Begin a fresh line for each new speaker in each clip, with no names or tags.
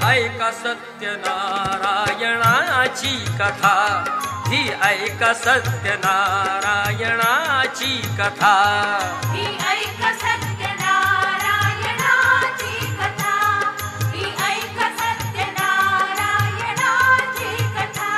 ऐका सत्यनारायणाची कथा, ही ऐका सत्यनारायणाची कथा.
ही ऐका सत्यनारायणाची कथा, ही ऐका सत्यनारायणाची कथा.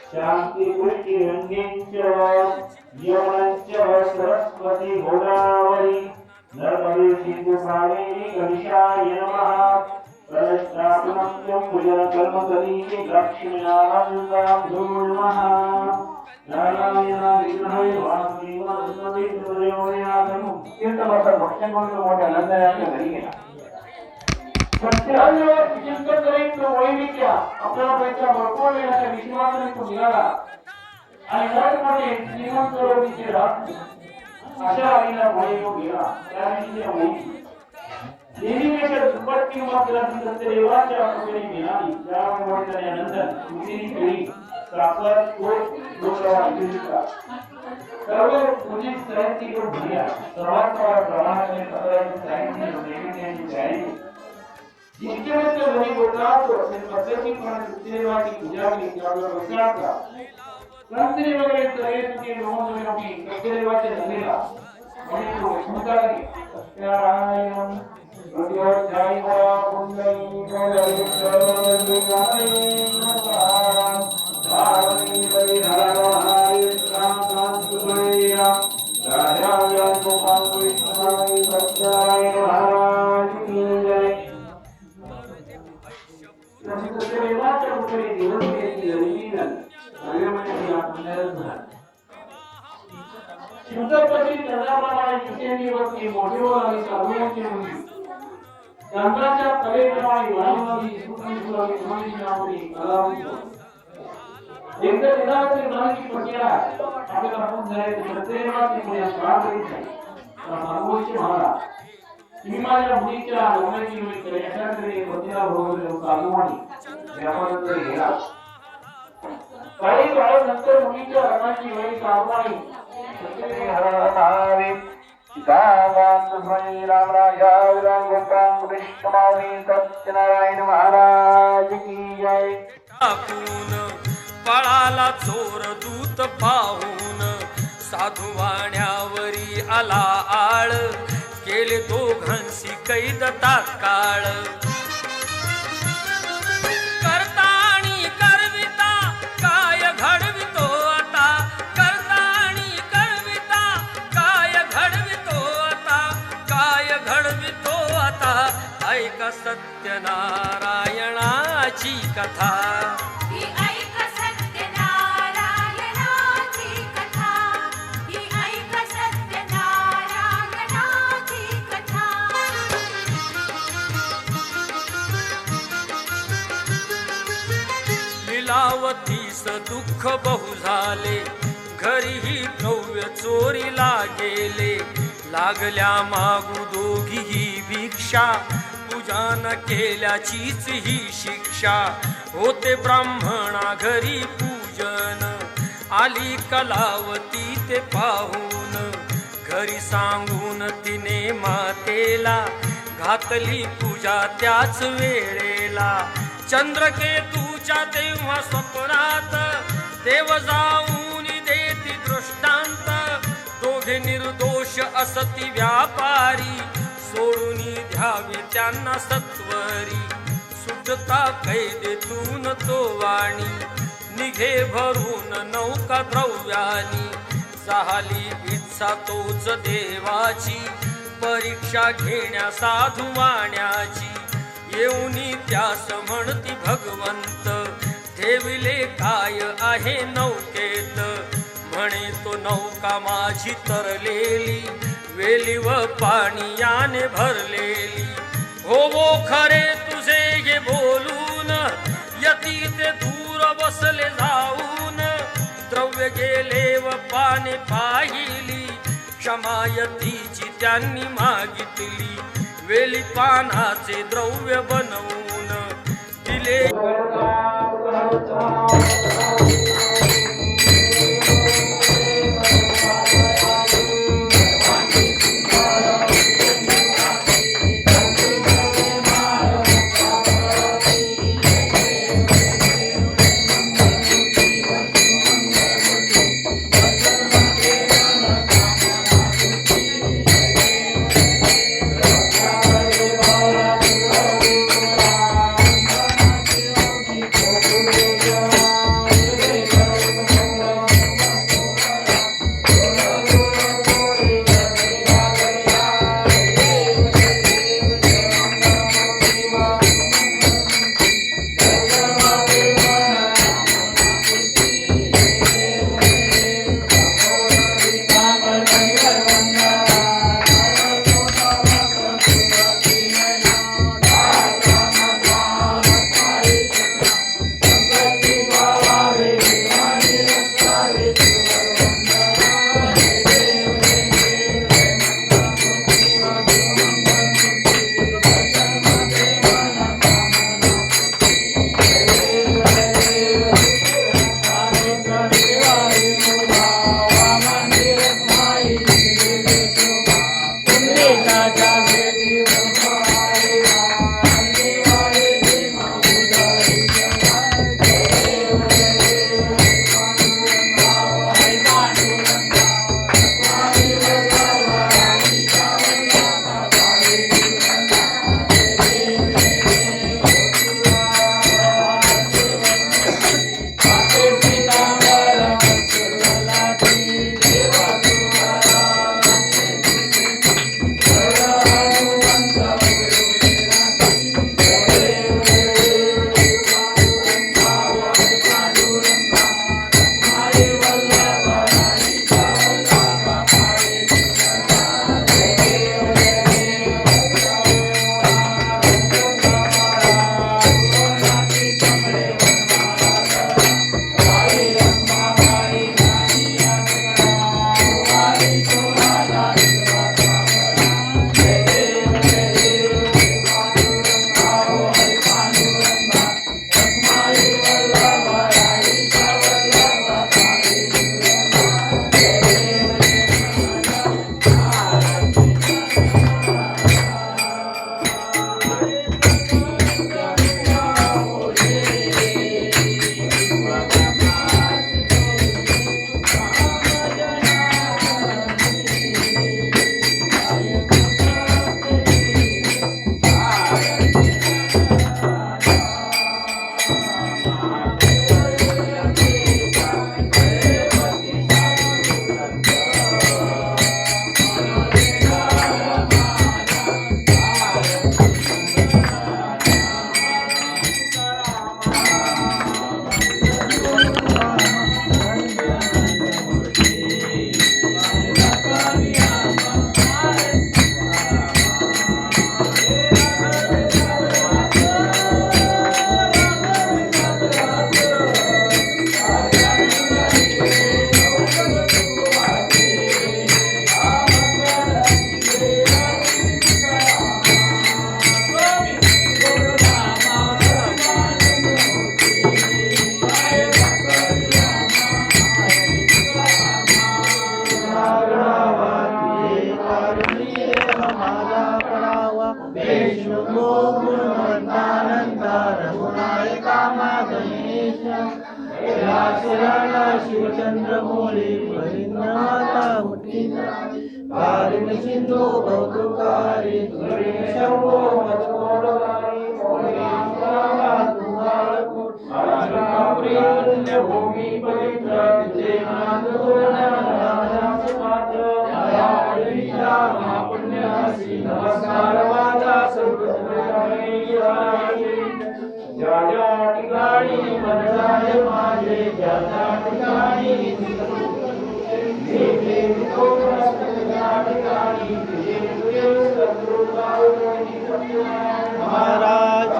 शांति पुष्टि सरस्वती गोदावरी नर्मदे सिंधु कावेरी कलिशाय नमः. कलशात्मक्यं भुजनकर्मकरी लक्ष्मीनारायणाभ्यो नमः. नारायण विग्रहाय वासुदेवाय कीर्तनाचा भक्षण करून मोठ्या नंदनाच्या घरी गेला. सत्याग्रह चिंतन करेन तो वैविध्य आपल्याला पैसा भरपूर वेळाच्या विश्वासाने तो मिळाला आणि मोठमोठे श्रीमंत लोकांचे राज अशा आईला भय तो गेला. त्यावेळी देवीच्या दुपट्टी मात्र सत्यदेवाच्या कृपेने मिळाली. त्यामुळे नंतर दुसरी पिढी साखर तोड डोक्यावर दिसला. सर्व पूजित साहित्य को भरल्या. सर्वात प्रमाणाने सगळ्यांची साहित्य देवीची तयारी. जितके म्हणजे घरी बोलतात पद्धतीप्रमाणे सत्यदेवाची पूजा केली. त्यावर विचारला संतरी वगैरे तयारी नोंदवली सत्यदेवाच्या नदीला आणि तो स्मृताला सत्यारायण प्रत्योध्याय पुंडई शिवपती चंद्राप्रमाणे दिवसेंदिवस मोठे आणि साधूंची मुली चंद्राच्या कलेप्रमाणे वाणीमध्ये सुखी नावरी कलावंत एकदा दिनाची नावाची पटिया आपल्याला आपण जायचे प्रत्येकाची पुण्या स्वागत आहे. साधूंची महाराज हिमालया मुलीच्या लग्नाची निमित्त यशाकडे पतीला बरोबर साधूवाणी व्यापाराकडे गेला. काही काळानंतर मुलीच्या लग्नाची वेळ साधूवाणी सत्यनारायण महाराज की जय.
पळाला चोर दूत पाहून साधू वाण्यावरी आला आळ, केले दोघांशी कैद तात्काळ. करता आणि करविता काय घडवितो आता, करता आणि करविता काय घडवितो आता, काय घडवितो आता. ऐका सत्यनारायणाची कथा,
ही ऐका सत्यनारायणाची कथा, ही ऐका सत्यनारायणाची कथा.
लीलावतीस दुःख बहु झाले, घरीही द्रव्य चोरीला गेले. लागल्या मागू दोघीही भिक्षा, पूजा न केल्याचीच ही शिक्षा. होते ब्राह्मणा घरी पूजन, आली कलावती ते पाहून. घरी सांगून तिने मातेला, घातली पूजा त्याच वेळेला. चंद्रकेतूच्या तेव्हा स्वप्नात देव जाऊन देती दृष्टांत. दोघे निर्दोष असती व्यापारी, सोडून द्यावे त्यांना सत्वरी. सुटता कैदेतून तो वाणी, निघे भरून नौका द्रव्यानी. झाली इच्छा तोच देवाची, परीक्षा घेण्या साधू वाण्याची येऊनी त्यास म्हणती भगवंत ठेविले काय आहे नौकेत म्हणे तो नौका माझी तरलेली वेली व पाणी याने भरलेली हो खरे तुझे हे बोलून यती ते दूर बसले जाऊन द्रव्य गेले व पाने पाहिली क्षमा यतीची त्यांनी मागितली वेली पानाचे द्रव्य बनवून दिले
शिवचंद्रमौली परिणमाता मुठीचा कारिण सिंधू कौतुकारी शंभो मचकोडकारी पुण्यभूमी पवित्र तिथे महापुण्य तुझ्यासी नमस्कार माझा सर्वजनांनी ज्या ज्या ठिकाणी मन जाय माझे ज्या ज्या ठिकाणी महाराज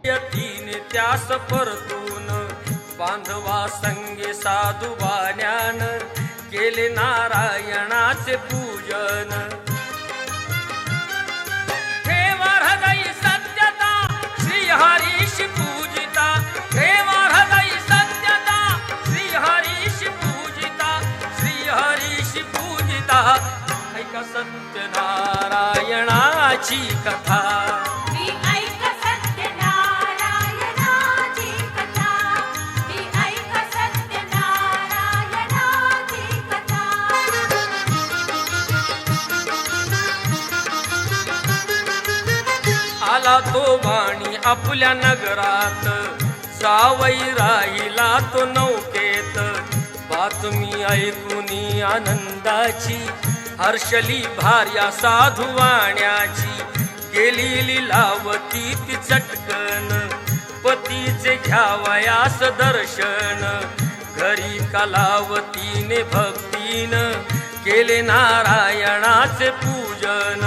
यतीने त्यास परतून बांधवा संगे साधू बाण्यान केले नारायणाचे पूजन ठेवा हृदयी सत्यता श्री हरीश पूजिता ठेवा हृदयी सत्यता श्री हरीश पूजिता श्री हरीश पूजिता ऐका सत्यनारायणाची कथा
ही ऐक सत्यनारायणाची कथा ही ऐक सत्यनारायणाची कथा
आला तो वाणी आपल्या नगरात जावई राहिला तो नौकेत बातमी ऐकूनी आनंदाची हर्षली भार्या साधू वाण्याची गेली लीलावती ती चटकन पतीचे घ्यावयास दर्शन घरी कलावतीने भक्तीन केले नारायणाचे पूजन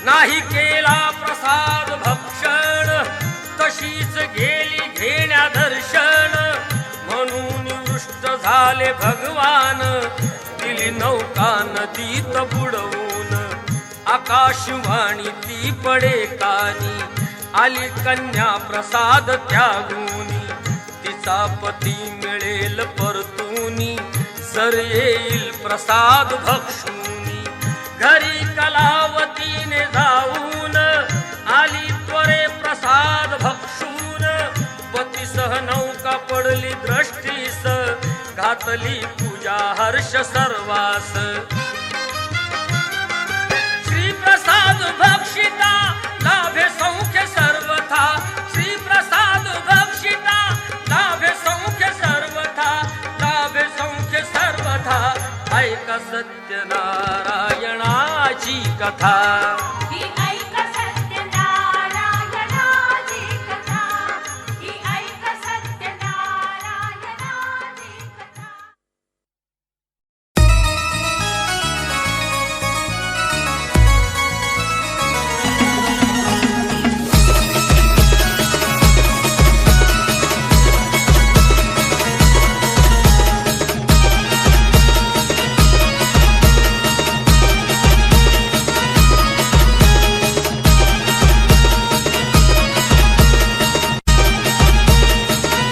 नाही केला प्रसाद भक्षण तशीच गेली घेण्या दर्शन म्हणून वृष्ट झाले भगवान दिली नौका नदीत बुडवून आकाशवाणी ती पडे कानी आली कन्या प्रसाद त्यागूनी तिचा पती मिळेल परतूनी जर येईल प्रसाद भक्षूनी घरी कलावतीने जाऊन आली त्वरे प्रसाद भक्षून पतीसह नौका पडली दृष्टीस घातली पूजा हर्ष सर्वास श्री प्रसाद भक्षिता लाभे सौख्य सर्वथा श्री प्रसाद भक्षिता लाभे सौख्य सर्वथा लाभे सौख्य सर्वथा ऐका सत्यनारायणाची कथा
ही ऐक सत्यनारायणाची कथा ही ऐक सत्यनारायणाची कथा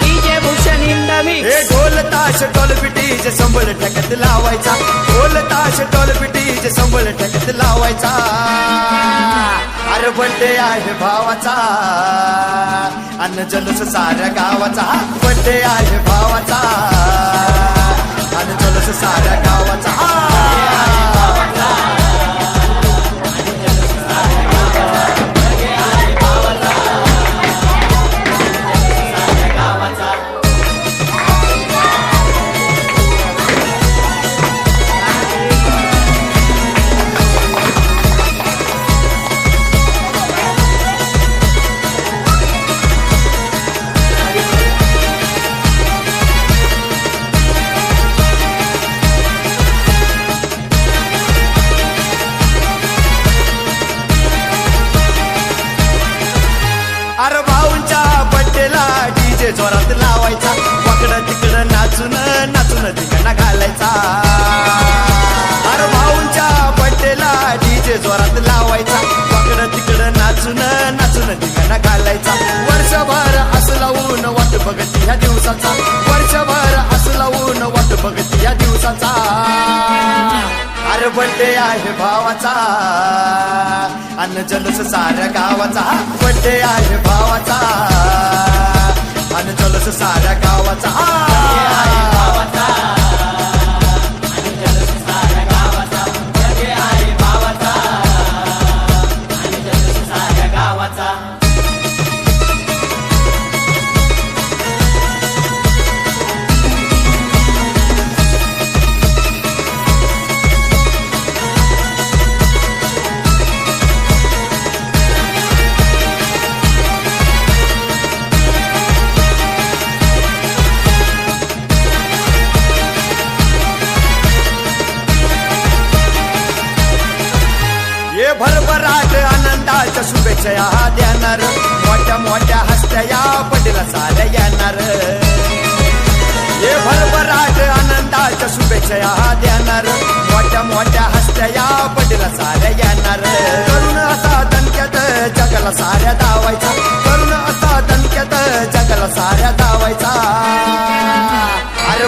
डीजे भूषण इंदावी
हे ढोल ताश ढोल पिटीचे संबळ ठकत लावायचा ढोल ताश ढोल पिटीचे संबळ ठकत लावायचा अरे बड्डे आहे भावाचा अन्न जलूस साऱ्या गावाचा बड्डे आहे भावाचा अन्न जलूस साऱ्या गावाचा अरे भाऊंच्या बड्डेला डीजे जोरात लावायचा वाकडं तिकडं नाचून नाचून धिंगाणा घालायचा अरे भाऊंच्या बड्डेला डीजे जोरात लावायचा वाकडं तिकडं नाचून नाचून धिंगाणा घालायचा वर्षभर हस लावून वाट बघती ह्या दिवसाचा वर्षभर हस लावून वाट बघती ह्या दिवसाचा अरे बड्डे आहे भावाचा अन्न जलूस साऱ्या गावाचा बड्डे आहे भावाचा अन्न जलूस साऱ्या गावाचा शुभेच्छा देणार मोठ्या मोठ्या हस्त्या पटेला साऱ्या येणार हे भरभराट आनंदाच्या शुभेच्छा देणार मोठ्या मोठ्या हस्त्या पटेला साऱ्या येणार करून असा दणक्यात जगाला साऱ्या धावायचा करून असा दणक्यात जगाला साऱ्या धावायचा अरे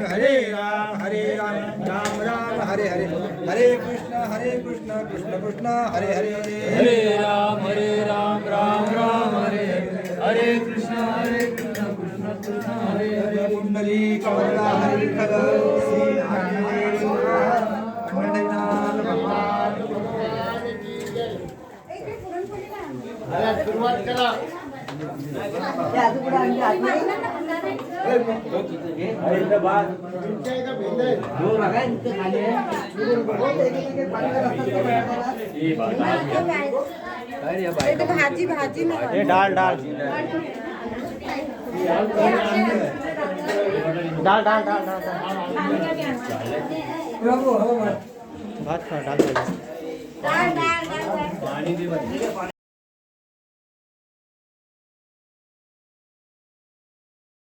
हरे राम राम राम हरे हरे हरे कृष्ण कृष्ण कृष्ण हरे हरे
हरे राम राम हरे हरे कृष्ण कृष्ण कृष्ण हरे हरे
कुंडली कवला हरि विठ्ठल श्री नारायण मंडलीनाथ भगवान
भाजी भाजी
डाल डाल डाल डाल डाल डाल भात खा डाल
डाळ डाळ डाळ